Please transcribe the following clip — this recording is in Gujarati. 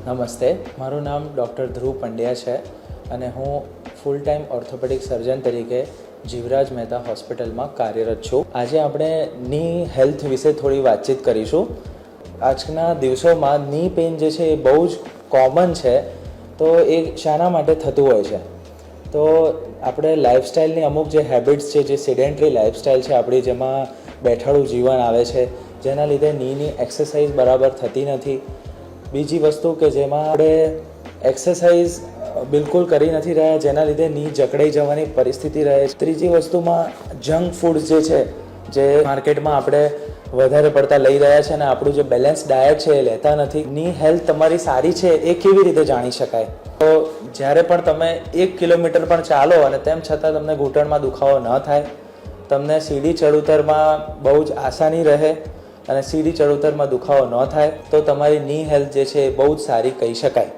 નમસ્તે, મારું નામ ડૉક્ટર ધ્રુવ પંડ્યા છે અને હું ફૂલ ટાઈમ ઓર્થોપેડિક સર્જન તરીકે જીવરાજ મહેતા હોસ્પિટલમાં કાર્યરત છું. આજે આપણે ની હેલ્થ વિશે થોડી વાતચીત કરીશું. આજના દિવસોમાં ની પેઇન જે છે એ બહુ જ કોમન છે. તો એ શાના માટે થતું હોય છે? તો આપણે લાઈફસ્ટાઈલની અમુક જે હેબિટ્સ છે, જે સેડેન્ટરી લાઈફસ્ટાઈલ છે આપણી, જેમાં બેઠાડું જીવન આવે છે, જેના લીધે નીની એક્સરસાઇઝ બરાબર થતી નથી. બીજી વસ્તુ કે જેમાં આપણે એક્સરસાઇઝ બિલકુલ કરી નથી રહ્યા, જેના લીધે ની જકડાઈ જવાની પરિસ્થિતિ રહે છે. ત્રીજી વસ્તુમાં જંક ફૂડ જે છે, જે માર્કેટમાં આપણે વધારે પડતા લઈ રહ્યા છે અને આપણું જે બેલેન્સ ડાયટ છે એ લેતા નથી. ની હેલ્થ તમારી સારી છે એ કેવી રીતે જાણી શકાય? તો જ્યારે પણ તમે 1 કિલોમીટર પણ ચાલો અને તેમ છતાં તમને ઘૂંટણમાં દુખાવો ન થાય, તમને સીડી ચડઉતરમાં બહુ જ આસાની રહે અને સીડી ચડઉતરમાં દુખાવો ન થાય, તો તમારી ની હેલ્થ જે છે એ બહુ જ સારી કહી શકાય.